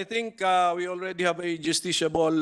I think we already have a justiciable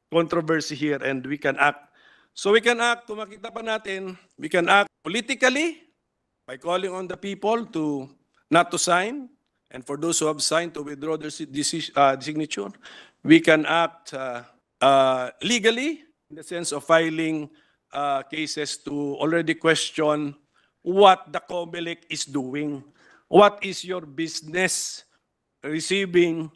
controversy here and we can act. So we can act, kung makita pa natin, we can act politically by calling on the people to not to sign, and for those who have signed to withdraw their signature. We can act legally in the sense of filing cases to already question what the COMELEC is doing. What is your business receiving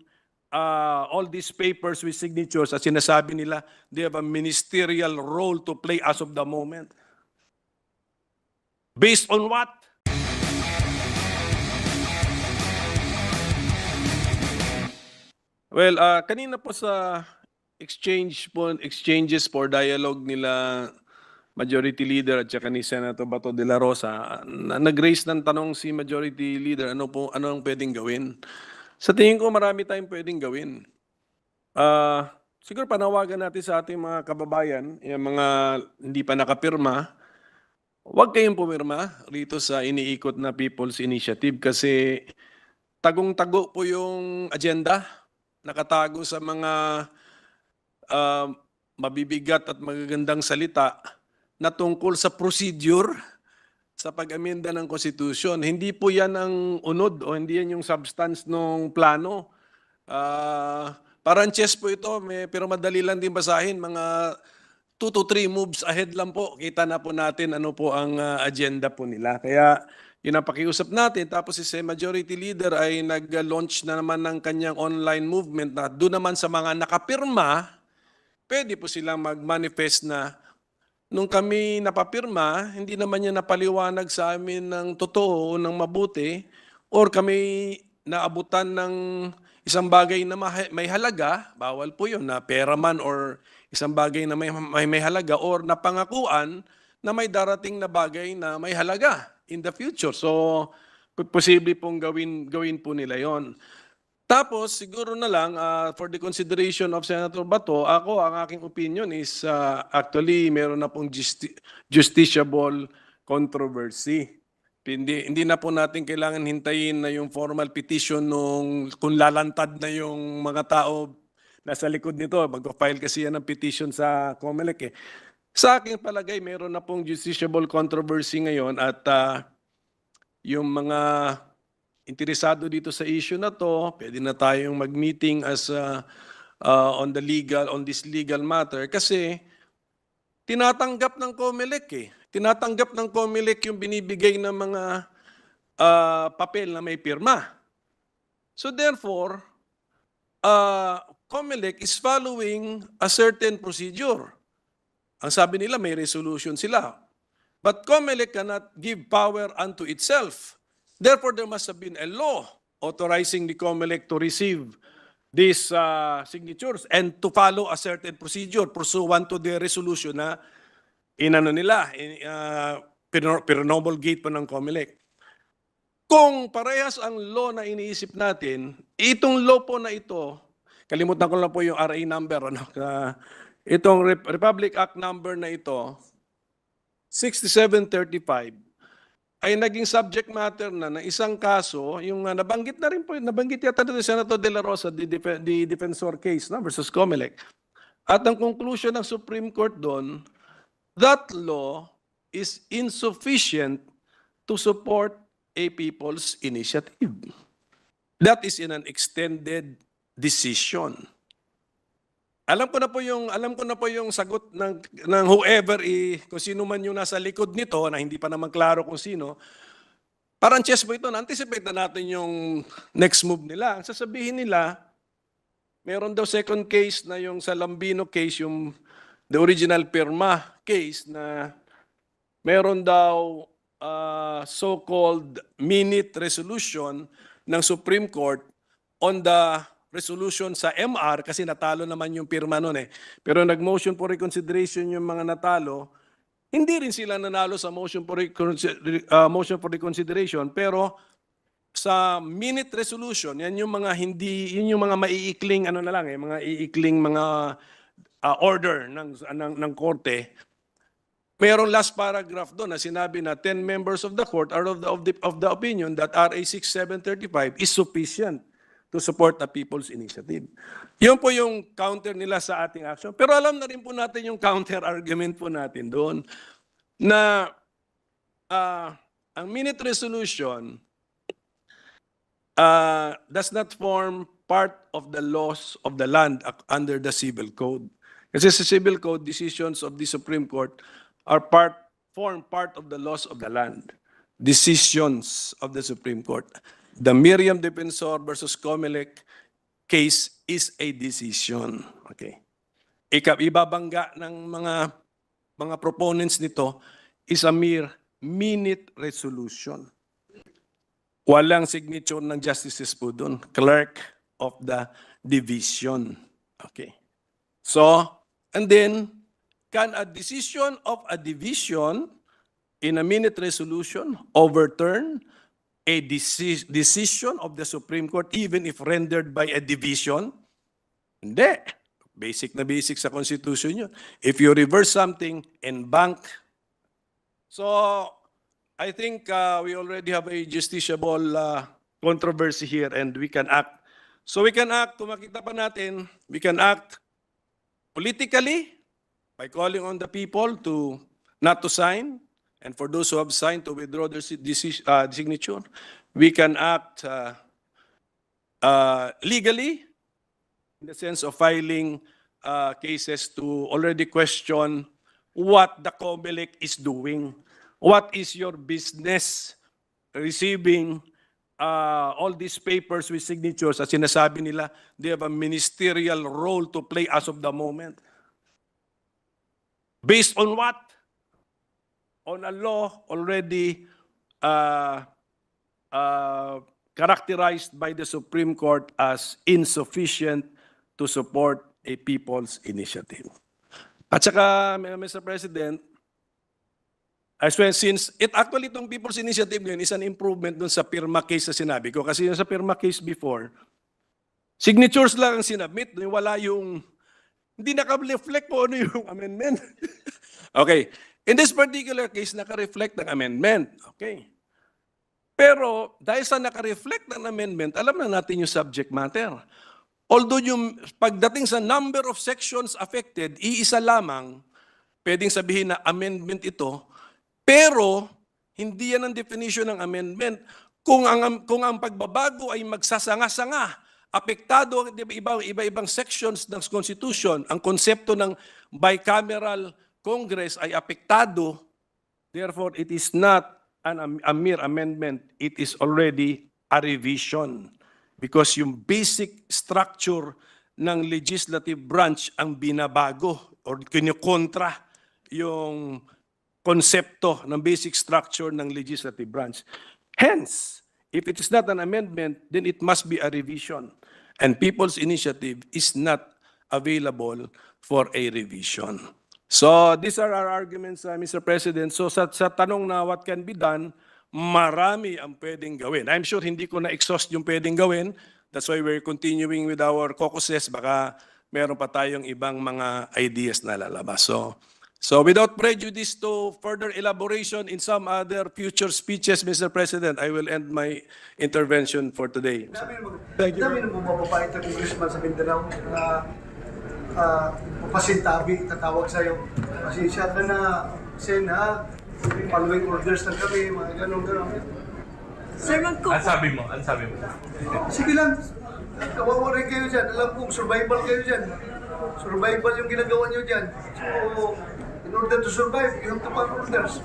all these papers with signatures? At sinasabi nila, they have a ministerial role to play as of the moment. Based on what? Well, kanina po sa exchanges for dialogue nila Majority Leader at saka ni Senator Bato de la Rosa, nag-raise ng tanong si Majority Leader, ano ang pwedeng gawin? Sa tingin ko marami tayong pwedeng gawin. Siguro panawagan natin sa ating mga kababayan, yung mga hindi pa nakapirma, huwag kayong pumirma rito sa iniikot na People's Initiative kasi tagong-tago po yung agenda, nakatago sa mga mabibigat at magagandang salita na tungkol sa procedure sa pag-amenda ng Constitution. Hindi po yan ang unod o hindi yan yung substance ng plano. Parang chess po ito, pero madali lang din basahin. Mga 2 to 3 moves ahead lang po. Kita na po natin ano po ang agenda po nila. Kaya yun ang pakiusap natin. Tapos si Majority Leader ay nag-launch na naman ng kanyang online movement na doon naman sa mga nakapirma, pwede po silang mag-manifest na nung kami napapirma, hindi naman niya napaliwanag sa amin ng totoo o ng mabuti, or kami naabutan ng isang bagay na may halaga, bawal po yun, na pera man or isang bagay na may halaga, or napangakuan na may darating na bagay na may halaga in the future. So, posible pong gawin po nila yon. Tapos, siguro na lang, for the consideration of Senator Bato, ang aking opinion is actually meron na pong justiciable controversy. Hindi na po natin kailangan hintayin na yung formal petition kung lalantad na yung mga tao nasa likod nito. Mag-file kasi yan ng petition sa COMELEC eh. Sa aking palagay, meron na pong justiciable controversy ngayon at yung mga interesado dito sa issue na to, pwede na tayong mag-meeting as on this legal matter kasi tinatanggap ng COMELEC eh. Tinatanggap ng COMELEC yung binibigay ng mga papel na may pirma. So therefore, COMELEC is following a certain procedure. Ang sabi nila may resolution sila. But COMELEC cannot give power unto itself. Therefore, there must have been a law authorizing the COMELEC to receive these signatures and to follow a certain procedure pursuant to the resolution na pinromulgate po ng COMELEC. Kung parehas ang law na iniisip natin, itong law po na ito, kalimutan ko lang po yung RA number, itong Republic Act number na ito, 6735, ay naging subject matter na ng isang kaso, yung nabanggit na rin po, nabanggit yata ni Senator De La Rosa, the defensor case versus COMELEC. At ang conclusion ng Supreme Court doon, that law is insufficient to support a people's initiative. That is in an extended decision. Alam ko na po yung sagot ng whoever kung sino man yung nasa likod nito na hindi pa naman klaro kung sino. Parang chess po ito, na-anticipate na natin yung next move nila. Ang sasabihin nila, meron daw second case na yung sa Lambino case, yung the original pirma case na meron daw so-called minute resolution ng Supreme Court on the resolution sa MR kasi natalo naman yung pirma nun eh. Pero nag-motion for reconsideration yung mga natalo, hindi rin sila nanalo sa motion for reconsideration, pero sa minute resolution, yan yung mga yun yung mga maiikling mga iikling mga order ng korte. Mayroong last paragraph doon na sinabi na 10 members of the court are of the opinion that RA 6735 is sufficient to support the People's Initiative. Yun po yung counter nila sa ating action. Pero alam na rin po natin yung counter argument po natin doon na ang minute resolution does not form part of the laws of the land under the Civil Code. Kasi sa Civil Code, decisions of the Supreme Court form part of the laws of the land. Decisions of the Supreme Court. The Miriam Defensor versus Comelec case is a decision. Okay. Ibabangga ng mga proponents nito is a mere minute resolution. Walang signature ng justices po doon. Clerk of the division. Okay. So, and then, can a decision of a division in a minute resolution overturn a decision of the Supreme Court even if rendered by a division? Hindi. Basic na basic sa Constitution yun. If you reverse something and bank. So, I think we already have a justiciable controversy here and we can act. So we can act, kung makita pa natin, we can act politically by calling on the people to not to sign, and for those who have signed to withdraw their signature. We can act legally in the sense of filing cases to already question what the COMELEC is doing. What is your business receiving all these papers with signatures? At sinasabi nila, they have a ministerial role to play as of the moment. Based on what? On a law already characterized by the Supreme Court as insufficient to support a people's initiative. At saka, Mr. President, as well, since itong People's Initiative ngayon is an improvement dun sa PIRMA case na sinabi ko. Kasi yung sa PIRMA case before, signatures lang ang sinabmit, wala yung, hindi naka-reflect po ano yung amendment. Okay. In this particular case, naka-reflect ng amendment. Okay. Pero dahil sa naka-reflect ng amendment, alam na natin yung subject matter. Although yung pagdating sa number of sections affected, iisa lamang, pwedeng sabihin na amendment ito, pero hindi yan ang definition ng amendment. Kung ang pagbabago ay magsasanga-sanga, apektado iba-ibang sections ng Constitution, ang konsepto ng bicameral Congress ay apektado, therefore it is not a mere amendment, it is already a revision. Because yung basic structure ng legislative branch ang binabago or kinukontra yung konsepto ng basic structure ng legislative branch. Hence, if it is not an amendment, then it must be a revision. And People's Initiative is not available for a revision. So these are our arguments, Mr. President. So sa tanong na what can be done, marami ang pwedeng gawin. I'm sure hindi ko na-exhaust yung pwedeng gawin. That's why we're continuing with our caucuses. Baka meron pa tayong ibang mga ideas na lalabas. So without prejudice to further elaboration in some other future speeches, Mr. President, I will end my intervention for today. Thank you. Dami na bumababa ito ng Congressman sa Mindanao na papasintabi, tatawag sa'yo. Pasensya ka na, Sena, following orders lang kami, mga ganun-ganun. Sir, Ano sabi mo? Sige lang, kawawa rin kayo dyan. Alam kong survival kayo dyan. Survival yung ginagawa nyo dyan. So, in order to survive, you have to follow orders.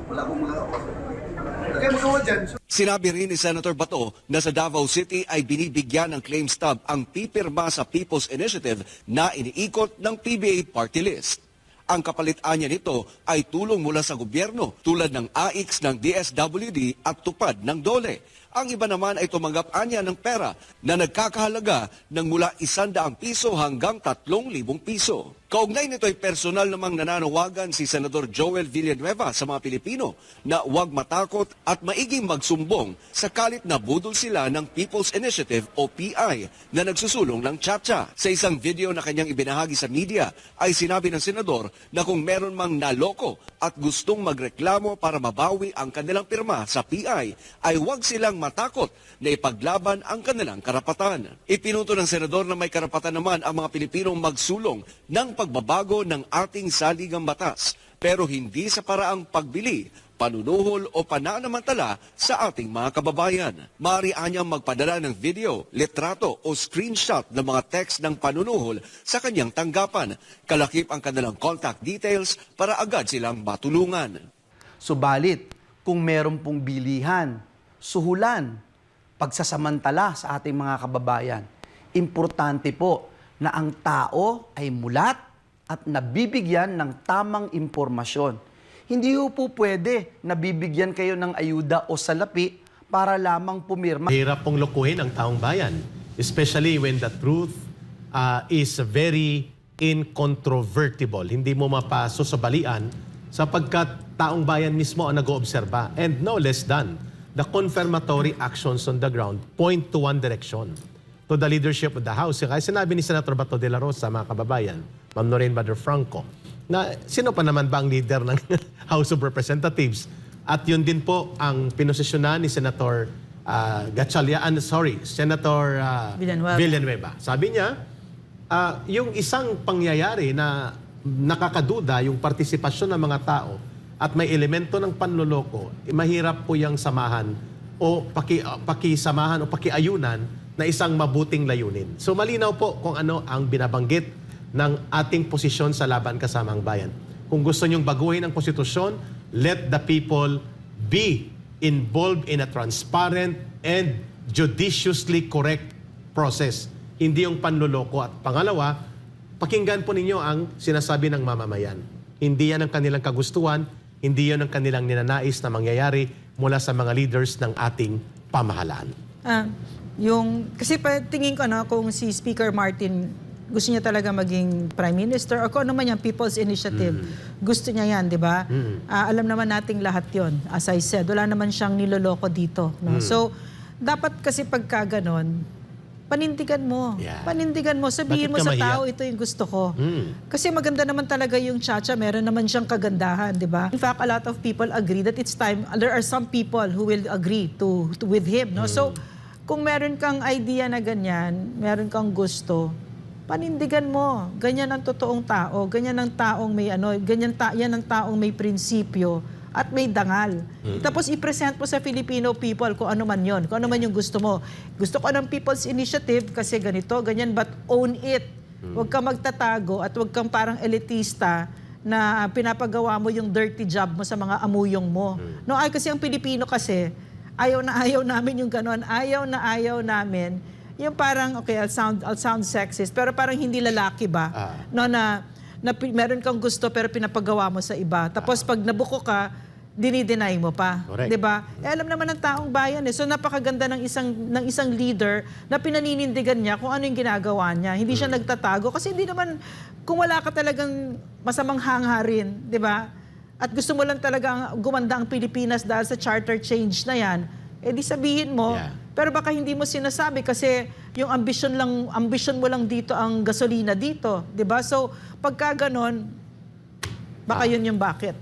Wala akong magawa. Wala kayo magawa dyan. Sinabi rin ni Senator Bato na sa Davao City ay binibigyan ng claim stub ang pipirma sa People's Initiative na iniikot ng PBA party list. Ang kapalitan niya nito ay tulong mula sa gobyerno tulad ng AIX ng DSWD at tupad ng DOLE. Ang iba naman ay tumanggap anya ng pera na nagkakahalaga ng mula 100 piso hanggang 3,000 piso. Kaugnay nito ay personal namang nananawagan si Senador Joel Villanueva sa mga Pilipino na huwag matakot at maiging magsumbong sakalit nabudol sila ng People's Initiative o PI na nagsusulong ng tsa-tsa. Sa isang video na kanyang ibinahagi sa media ay sinabi ng senador na kung meron mang naloko at gustong magreklamo para mabawi ang kanilang pirma sa PI ay huwag silang matakot na ipaglaban ang kanilang karapatan. Ipinuto ng senador na may karapatan naman ang mga Pilipinong magsulong ng pagbabago ng ating saligang batas pero hindi sa paraang pagbili, panunuhol o pananamantala sa ating mga kababayan. Maaari anyang magpadala ng video, litrato o screenshot ng mga text ng panunuhol sa kanyang tanggapan. Kalakip ang kanilang contact details para agad silang matulungan. Subalit, kung meron pong bilihan, suhulan, pagsasamantala sa ating mga kababayan, importante po na ang tao ay mulat at nabibigyan ng tamang impormasyon. Hindi po pwede na bibigyan kayo ng ayuda o salapi para lamang pumirma. Hirap pong lokohin ang taong bayan, especially when the truth is very incontrovertible. Hindi mo mapaso sa balian sapagkat taong bayan mismo ang nag-oobserba. And no less than, the confirmatory actions on the ground point to one direction, to the leadership of the House. Kaya sinabi ni Senator Bato de la Rosa, mga kababayan, Ma'am Noreen Bader Franco, na sino pa naman ba ang leader ng House of Representatives? At yun din po ang pinosisyonan ni Senator Senator Villanueva. Sabi niya, yung isang pangyayari na nakakaduda, yung partisipasyon ng mga tao at may elemento ng panloloko, mahirap po yung samahan o pakisamahan o pakiayunan na isang mabuting layunin. So malinaw po kung ano ang binabanggit ng ating posisyon sa laban kasama ang bayan. Kung gusto nyong baguhin ang konstitusyon, let the people be involved in a transparent and judiciously correct process. Hindi yung panloloko. At pangalawa, pakinggan po ninyo ang sinasabi ng mamamayan. Hindi yan ang kanilang kagustuhan, hindi yan ang kanilang ninanais na mangyayari mula sa mga leaders ng ating pamahalaan. Kasi tingin ko kung si Speaker Martin gusto niya talaga maging Prime Minister o kung ano man yung People's Initiative, gusto niya yan, di ba? Alam naman nating lahat yon. As I said, wala naman siyang niloloko dito. No? So, dapat kasi pagka ganon, panindigan mo. Yeah. Panindigan mo. Sabihin Bakit mo ka sa mahiya? tao, ito yung gusto ko. Kasi maganda naman talaga yung tsa-tsa. Meron naman siyang kagandahan, di ba? In fact, a lot of people agree that it's time. There are some people who will agree with him. No? So, kung meron kang idea na ganyan, meron kang gusto, panindigan mo. Ganyan ang totoong tao. Ganyan ang taong may yan ang taong may prinsipyo at may dangal. Tapos i-present mo sa Filipino people kung ano man yon, kung ano man yung gusto mo. Gusto ko ng People's Initiative kasi ganito, ganyan, but own it. Huwag kang magtatago at huwag kang parang elitista na pinapagawa mo yung dirty job mo sa mga amuyong mo. No, kasi ang Pilipino kasi, ayaw na ayaw namin yung ganon. Ayaw na ayaw namin yung parang, okay, I'll sound sexist, pero parang hindi lalaki ba? No, na meron kang gusto pero pinapagawa mo sa iba. Tapos pag nabuko ka, dinideny mo pa. Correct. 'Di ba? Alam naman ng taong bayan eh. So napakaganda ng isang leader na pinaninindigan niya kung ano yung ginagawa niya. Hindi siya nagtatago kasi hindi naman kung wala ka talagang masamang hangarin, 'di ba? At gusto mo lang talaga gumanda ang Pilipinas dahil sa charter change na 'yan, eh di sabihin mo. Yeah. Pero baka hindi mo sinasabi kasi yung ambition mo lang dito ang gasolina dito, 'di ba? So pagka ganon, baka yun yung bakit.